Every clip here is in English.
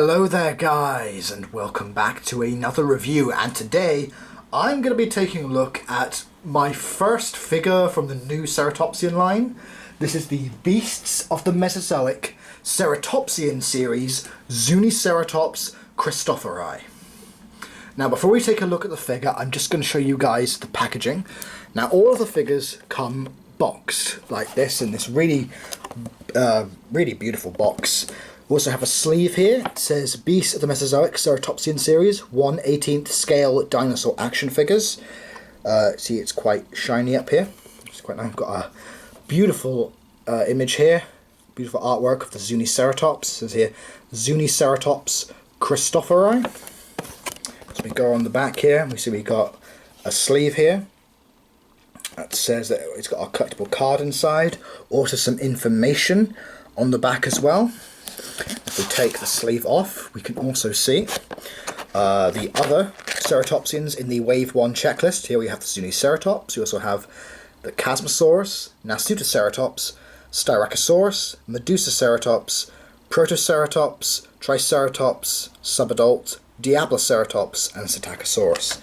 Hello there guys, and welcome back to another review, and today I'm going to be taking a look at my first figure from the new ceratopsian line. This is the Beasts of the Mesozoic ceratopsian series, Zuniceratops Christophori. Now before we take a look at the figure, I'm just going to show you guys the packaging. Now all of the figures come boxed like this in this really beautiful box. We also have a sleeve here. It says Beasts of the Mesozoic ceratopsian series, 1/18th scale dinosaur action figures. See, it's quite shiny up here. It's quite nice. We've got a beautiful image here. Beautiful artwork of the Zuniceratops. It says here Zuniceratops Christophori. So we go on the back here. We see we got a sleeve here. That says that it's got a collectible card inside. Also some information on the back as well. If we take the sleeve off, we can also see the other ceratopsians in the Wave 1 checklist. Here we have the Zuniceratops. We also have the Chasmosaurus, Nasutoceratops, Styracosaurus, Medusaceratops, Protoceratops, Triceratops, Subadult, Diabloceratops, and Psittacosaurus.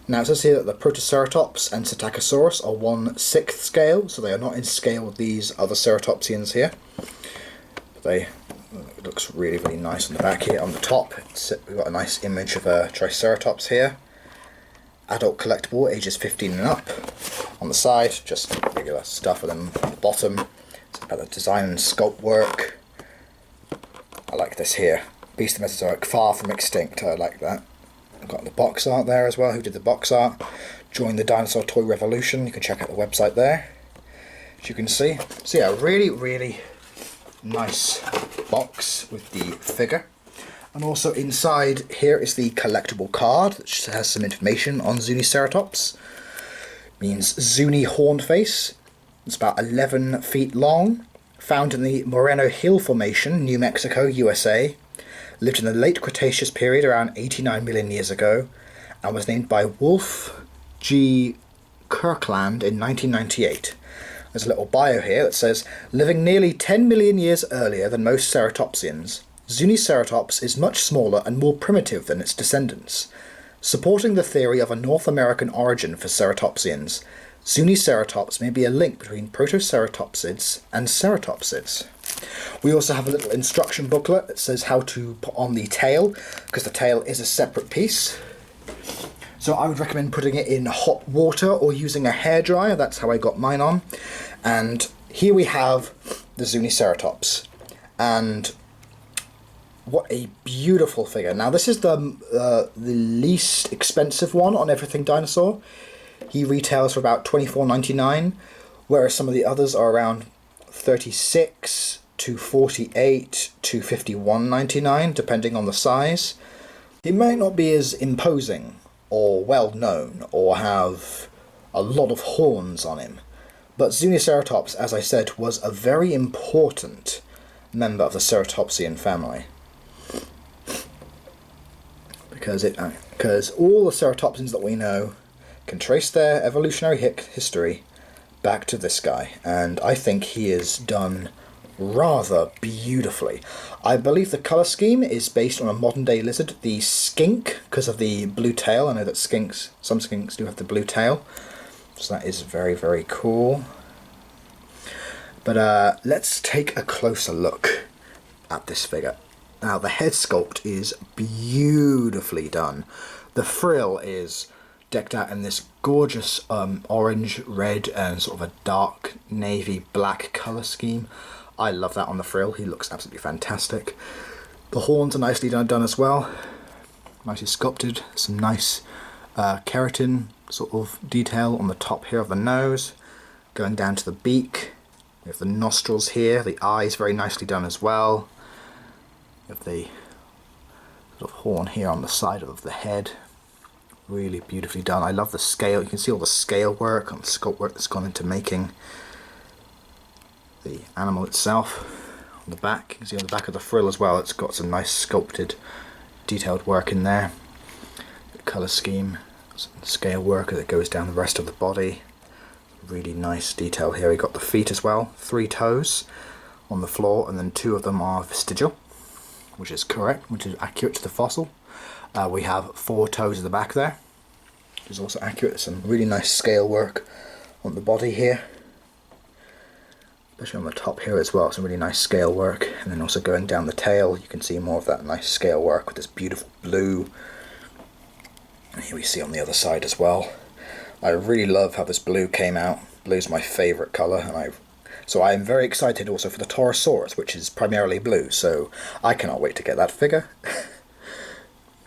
Now it says here that the Protoceratops and Psittacosaurus are 1/6 scale, so they are not in scale with these other ceratopsians here. It looks really nice on the back here. On the top, we've got a nice image of a Triceratops here. Adult collectible, ages 15 and up. On the side, just regular stuff, and then on the bottom, it's about the design and sculpt work. I like this here. Beast of the Mesozoic, far from extinct. I like that. I've got the box art there as well. Who did the box art? Joined the dinosaur toy revolution. You can check out the website there, as you can see. So yeah, really nice box with the figure. And also inside here is the collectible card, which has some information on Zuniceratops. It means Zuni horned face. It's about 11 feet long, found in the Moreno Hill Formation, New Mexico, USA. Lived in the late Cretaceous period around 89 million years ago, and was named by Wolf G. Kirkland in 1998. There's a little bio here that says, living nearly 10 million years earlier than most ceratopsians, Zuniceratops is much smaller and more primitive than its descendants. Supporting the theory of a North American origin for ceratopsians, Zuniceratops may be a link between protoceratopsids and ceratopsids. We also have a little instruction booklet that says how to put on the tail, because the tail is a separate piece. So I would recommend putting it in hot water or using a hairdryer. That's how I got mine on. And here we have the Zuniceratops. And what a beautiful figure. Now this is the least expensive one on Everything Dinosaur. He retails for about $24.99, whereas some of the others are around $36 to $48 to $51.99, depending on the size. It might not be as imposing or well known, or have a lot of horns on him. But Zuniceratops, as I said, was a very important member of the ceratopsian family. Because all the ceratopsians that we know can trace their evolutionary history back to this guy, and I think he is done rather beautifully. I believe the colour scheme is based on a modern day lizard, the skink, because of the blue tail. I know that some skinks do have the blue tail, so that is very cool. But let's take a closer look at this figure. Now the head sculpt is beautifully done. The frill is decked out in this gorgeous orange, red, and sort of a dark navy black colour scheme. I love that on the frill. He looks absolutely fantastic. The horns are nicely done as well. Nicely sculpted. Some nice keratin sort of detail on the top here of the nose. Going down to the beak. We have the nostrils here. The eyes very nicely done as well. We have the sort of horn here on the side of the head. Really beautifully done. I love the scale. You can see all the scale work and sculpt work that's gone into making the animal itself. On the back, you can see on the back of the frill as well, it's got some nice sculpted detailed work in there. The colour scheme, some scale work that goes down the rest of the body. Really nice detail here. We got the feet as well, 3 toes on the floor, and then 2 of them are vestigial. which is correct, which is accurate to the fossil. We have 4 toes at the back there, which is also accurate. Some really nice scale work on the body here, especially on the top here as well. Some really nice scale work, and then also going down the tail, you can see more of that nice scale work with this beautiful blue. And here we see on the other side as well. I really love how this blue came out. Blue's my favourite colour, and so I am very excited also for the Torosaurus, which is primarily blue, so I cannot wait to get that figure.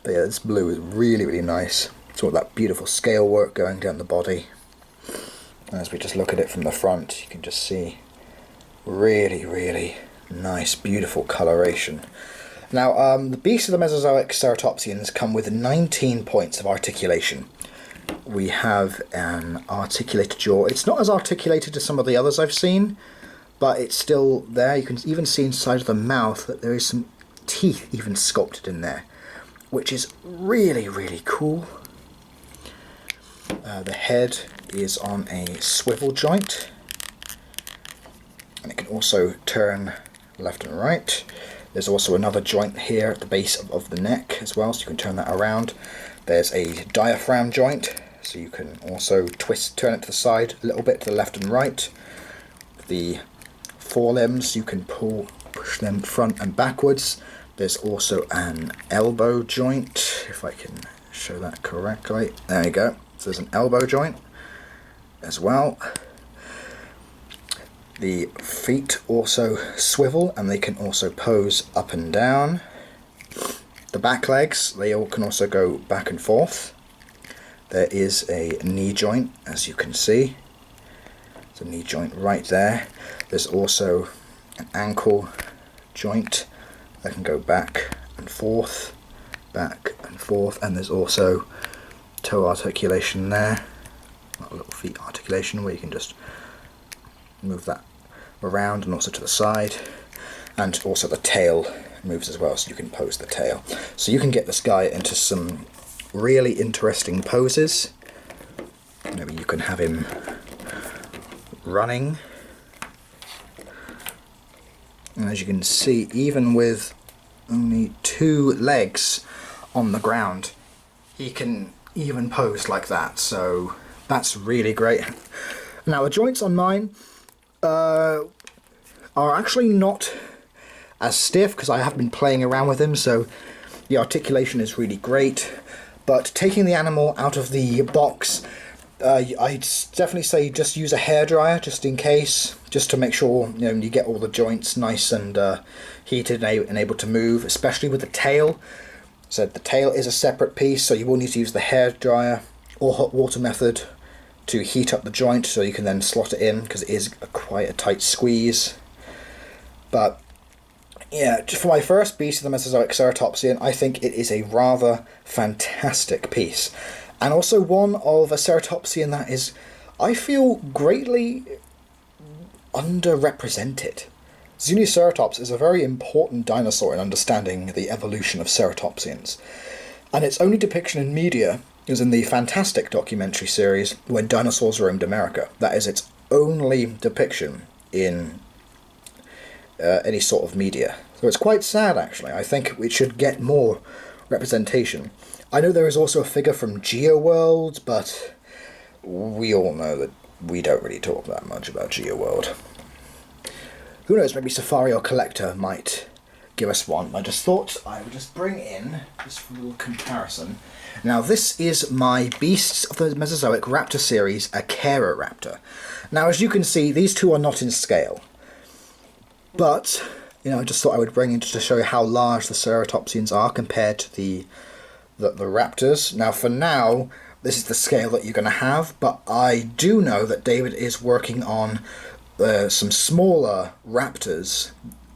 But yeah, this blue is really, really nice. It's all that beautiful scale work going down the body. And as we just look at it from the front, you can just see really, really nice, beautiful coloration. Now, the beasts of the Mesozoic ceratopsians come with 19 points of articulation. We have an articulated jaw. It's not as articulated as some of the others I've seen, but it's still there. You can even see inside of the mouth that there is some teeth even sculpted in there, which is really, really cool. The head is on a swivel joint, and it can also turn left and right. There's also another joint here at the base of the neck as well, so you can turn that around. There's a diaphragm joint, so you can also turn it to the side a little bit to the left and right. The forelimbs, you can push them front and backwards. There's also an elbow joint, if I can show that correctly. There you go. So there's an elbow joint as well. The feet also swivel, and they can also pose up and down. The back legs, they all can also go back and forth. There is a knee joint, as you can see. There's a knee joint right there. There's also an ankle joint that can go back and forth, and there's also toe articulation there. Not a little feet articulation where you can just move that around and also to the side. And also the tail moves as well, so you can pose the tail. So you can get this guy into some really interesting poses. Maybe you can have him running. And as you can see, even with only 2 legs on the ground, he can even pose like that. So that's really great. Now the joints on mine are actually not as stiff because I have been playing around with them, so the articulation is really great. But taking the animal out of the box, I'd definitely say just use a hairdryer just in case, just to make sure you get all the joints nice and heated and able to move, especially with the tail. So the tail is a separate piece, so you will need to use the hairdryer or hot water method to heat up the joint so you can then slot it in, because it is quite a tight squeeze. But yeah, just for my first beast of the Mesozoic ceratopsian, I think it is a rather fantastic piece. And also one of a ceratopsian that is, I feel, greatly underrepresented. Zuniceratops is a very important dinosaur in understanding the evolution of ceratopsians. And its only depiction in media is in the fantastic documentary series When Dinosaurs Roamed America. That is its only depiction in any sort of media. So it's quite sad, actually. I think it should get more representation. I know there is also a figure from GeoWorld, but we all know that we don't really talk that much about GeoWorld. Who knows, maybe Safari or Collector might give us one. I just thought I would just bring in this little comparison. Now this is my Beasts of the Mesozoic Raptor series, a Raptor. Now as you can see, these two are not in scale. But, I just thought I would bring in just to show you how large the ceratopsians are compared to the raptors. Now for now, this is the scale that you're going to have, but I do know that David is working on some smaller raptors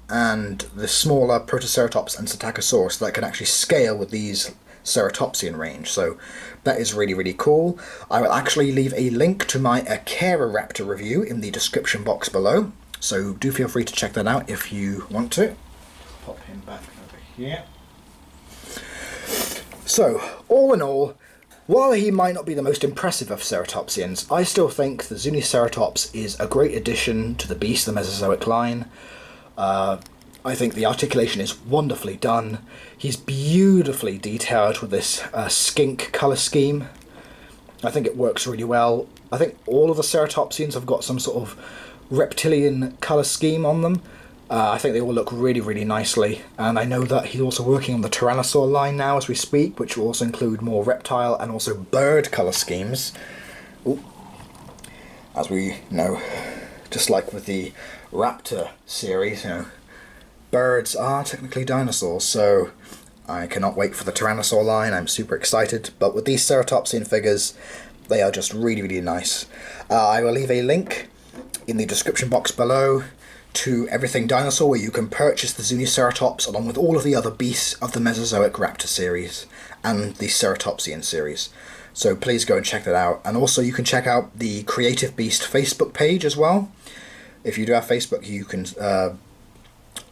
and the smaller Protoceratops and Psittacosaurus that can actually scale with these ceratopsian range. So that is really, really cool. I will actually leave a link to my Raptor review in the description box below. So do feel free to check that out if you want to. Pop him back over here. So, all in all, while he might not be the most impressive of ceratopsians, I still think the Zuniceratops is a great addition to the Beast of the Mesozoic line. I think the articulation is wonderfully done. He's beautifully detailed with this skink colour scheme. I think it works really well. I think all of the ceratopsians have got some sort of reptilian colour scheme on them. I think they all look really, really nicely. And I know that he's also working on the Tyrannosaur line now as we speak, which will also include more reptile and also bird colour schemes. Ooh. As we know, just like with the Raptor series, birds are technically dinosaurs, so I cannot wait for the Tyrannosaur line. I'm super excited. But with these ceratopsian figures, they are just really, really nice. I will leave a link in the description box below to Everything Dinosaur, where you can purchase the Zuniceratops along with all of the other beasts of the Mesozoic Raptor series and the Ceratopsian series. So please go and check that out. And also you can check out the Creative Beast Facebook page as well. If you do have Facebook, you can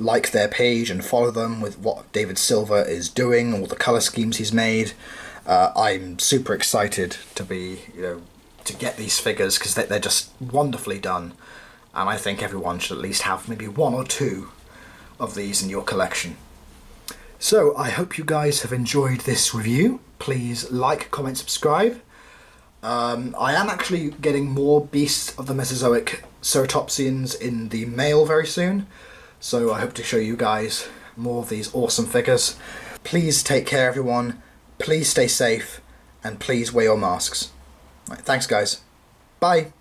like their page and follow them with what David Silver is doing, all the colour schemes he's made. I'm super excited to be, to get these figures because they're just wonderfully done. And I think everyone should at least have maybe one or two of these in your collection. So I hope you guys have enjoyed this review. Please like, comment, subscribe. I am actually getting more Beasts of the Mesozoic Ceratopsians in the mail very soon. So I hope to show you guys more of these awesome figures. Please take care, everyone. Please stay safe. And please wear your masks. Right, thanks, guys. Bye.